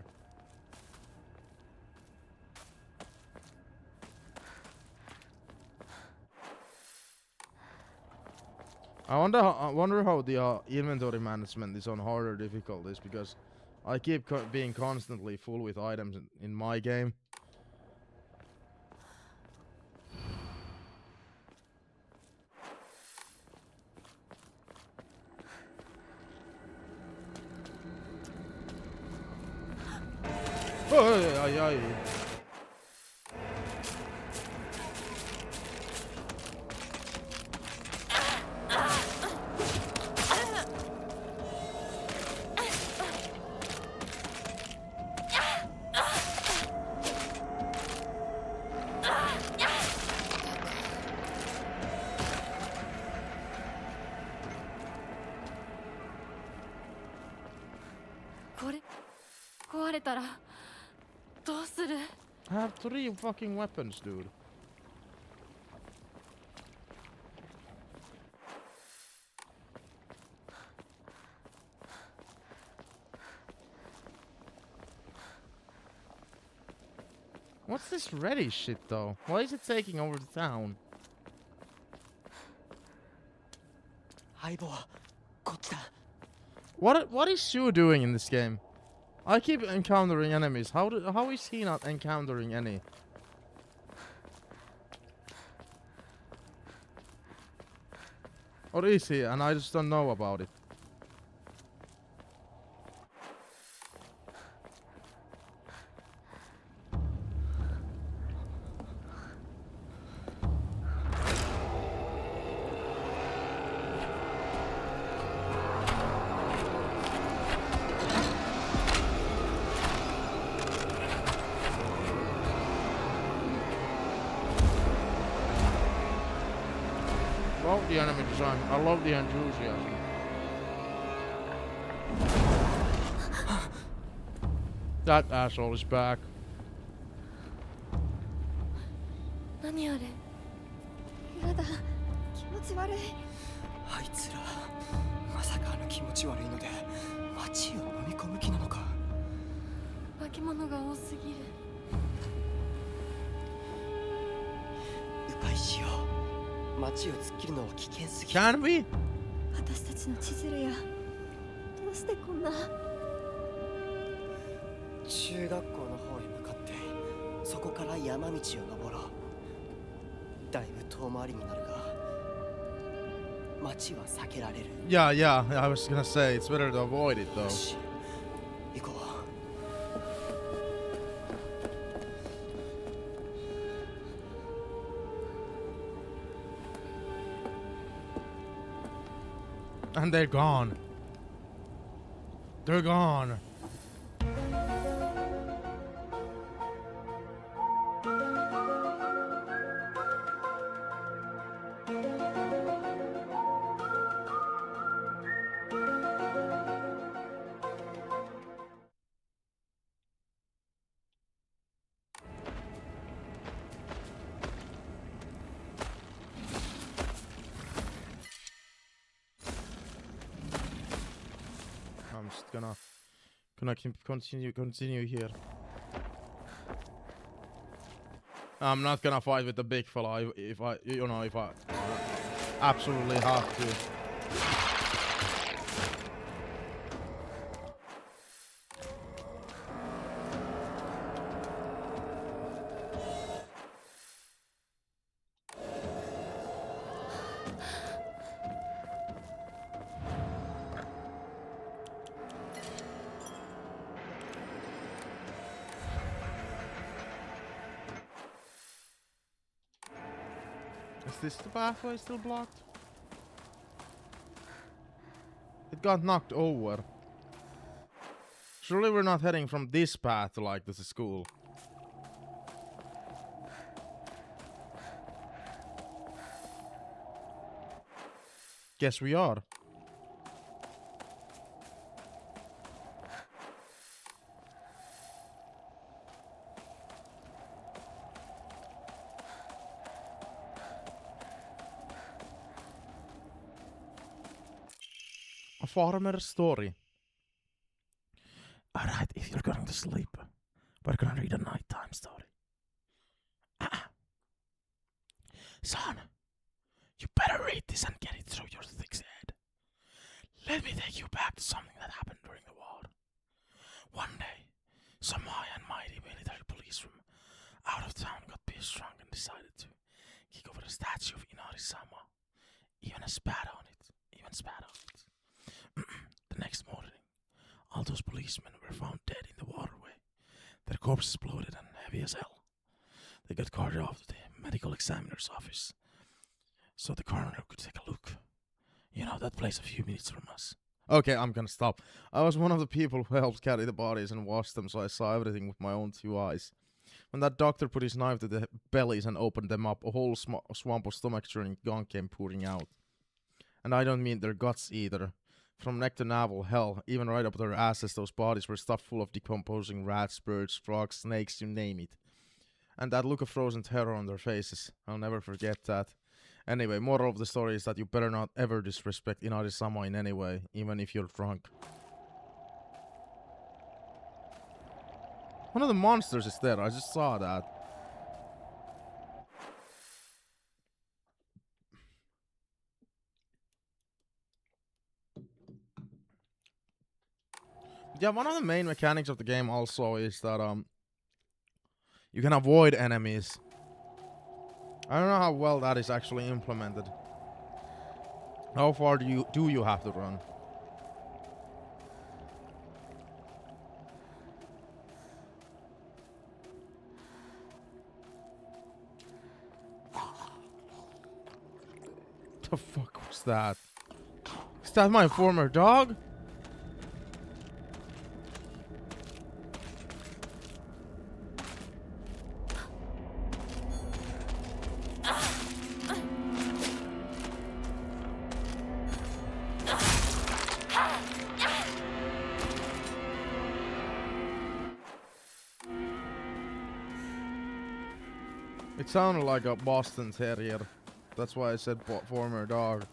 Speaker 1: I wonder how the inventory management is on harder difficulties, because I keep being constantly full with items in my game. Ay.
Speaker 2: これ壊れたらどうする？
Speaker 1: I have 3 fucking weapons, dude. What's this ready shit though? Why is it taking over the town?
Speaker 5: 相棒こっちだ
Speaker 1: What is Shu doing in this game? I keep encountering enemies. How is he not encountering any? Or is he? And I just don't know about it. Love the enemy design. I love the enthusiasm. That asshole is back.
Speaker 2: 何あれ？
Speaker 6: やだ、気持ち悪い。
Speaker 5: あいつらまさかあの気持ち悪いので街を飲み込む気なのか
Speaker 2: 化け物が多すぎる。
Speaker 5: 迂回しよう街を突っ切るのは危険すぎる
Speaker 1: Can we?
Speaker 6: 私たちの千鶴や、どうしてこんな。
Speaker 5: 中学校の方へ向かってそこから山道を登ろうだいぶ遠回りになるが街は避けられる
Speaker 1: Yeah. I was gonna say it's better to avoid it though.
Speaker 5: よし行こう
Speaker 1: And they're gone. They're gone. just gonna continue here. I'm not gonna fight with the big fella if I absolutely have to. Is this the pathway still blocked? It got knocked over. Surely we're not heading from this path to like the school. Guess we are. A farmer's story. Alright, if you're going to sleep, we're gonna read a nighttime story. Son, you better read this and get it through your thick head. Let me take you back to something that happened during the war. One day, some high and mighty military police from out of town got pissed drunk and decided to kick over a statue of Inari-sama. Even spat on it. The next morning, all those policemen were found dead in the waterway. Their corpses bloated and heavy as hell. They got carted off to the medical examiner's office so the coroner could take a look. You know, that place a few minutes from us. Okay, I'm gonna stop. I was one of the people who helped carry the bodies and wash them, so I saw everything with my own 2 eyes. When that doctor put his knife to the bellies and opened them up, a whole swamp of stomach-churning gunk came pouring out. And I don't mean their guts either. From neck to navel, hell, even right up their asses, those bodies were stuffed full of decomposing rats, birds, frogs, snakes, you name it. And that look of frozen terror on their faces, I'll never forget that. Anyway, moral of the story is that you better not ever disrespect Inari-sama in any way, even if you're drunk. One of the monsters is there, I just saw that. Yeah, one of the main mechanics of the game also is that you can avoid enemies. I don't know how well that is actually implemented. How far do you have to run? The fuck was that? Is that my former dog? It sounded like a Boston Terrier. That's why I said former dog.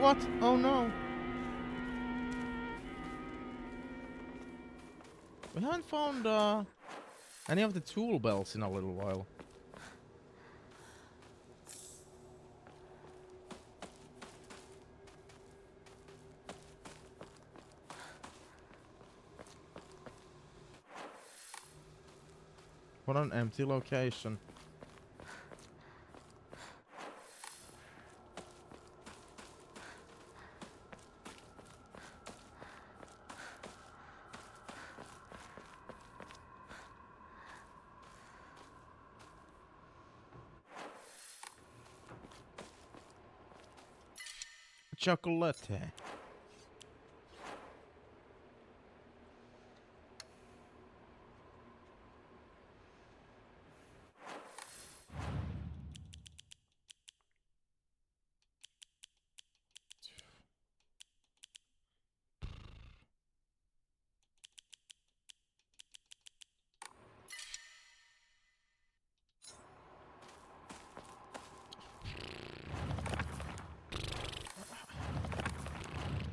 Speaker 1: What? Oh no. We haven't found any of the tool belts in a little while. What an empty location. Chocolate.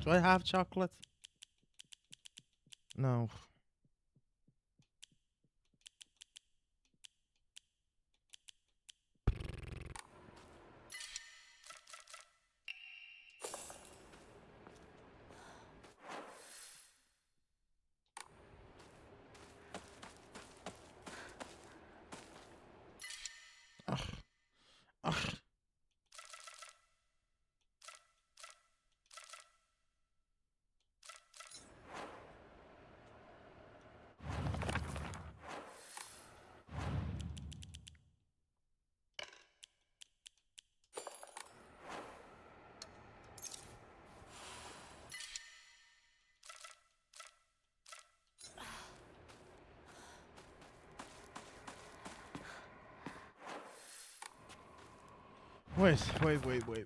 Speaker 1: Do I have chocolate? No. Ugh. Ugh.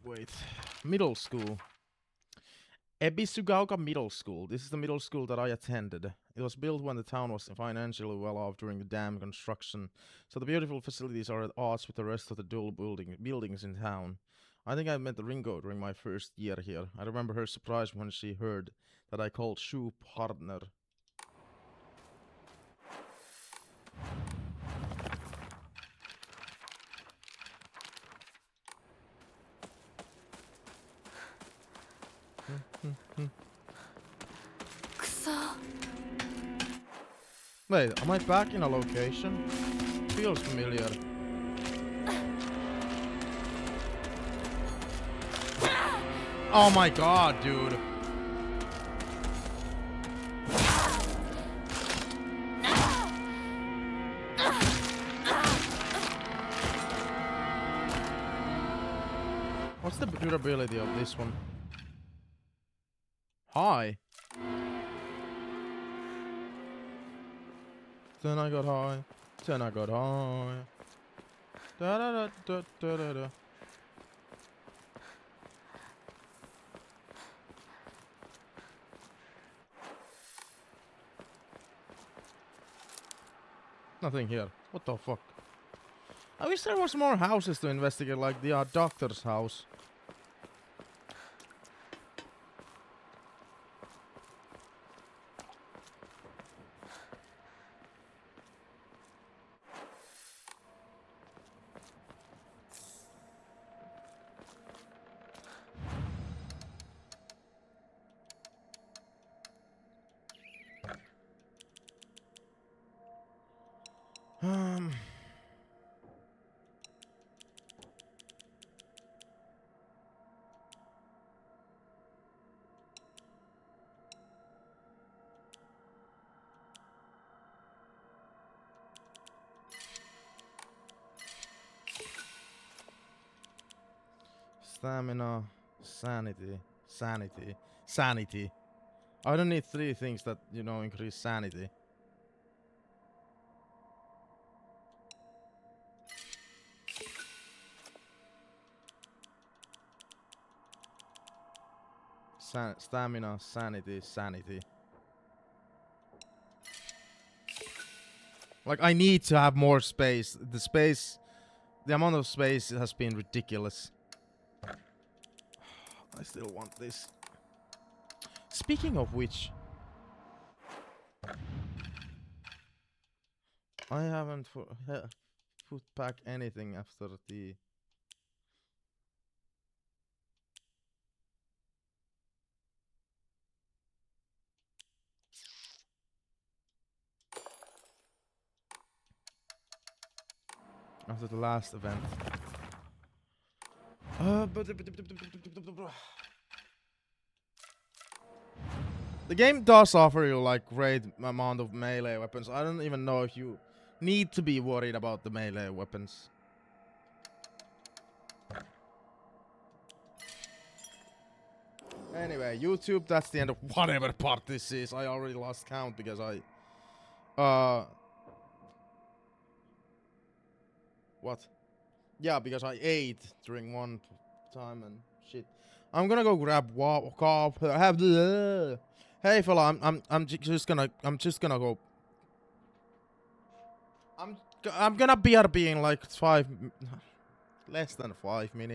Speaker 1: Wait. Middle school. Ebisugaoka Middle School. This is the middle school that I attended. It was built when the town was financially well off during the dam construction, so the beautiful facilities are at odds with the rest of the dual buildings in town. I think I met Ringo during my first year here. I remember her surprise when she heard that I called Shu partner. Wait, am I back in a location? Feels familiar. Oh my god, dude. What's the durability of this one? High. Then I got high. Then I got high. Da da da da da da da. Nothing here. What the fuck? I wish there was more houses to investigate, like the doctor's house. Stamina, sanity. I don't need 3 things that, you know, increase sanity. Stamina, sanity. Like, I need to have more space. The amount of space has been ridiculous. I still want this. Speaking of which, I haven't put back anything after the... After the last event. The game does offer you like great amount of melee weapons. I don't even know if you need to be worried about the melee weapons. Anyway, YouTube, that's the end of whatever part this is. I already lost count because what? Yeah, because I ate during one time and shit. I'm gonna go grab Hey fella, I'm just gonna go. I'm gonna be in like less than 5 minutes.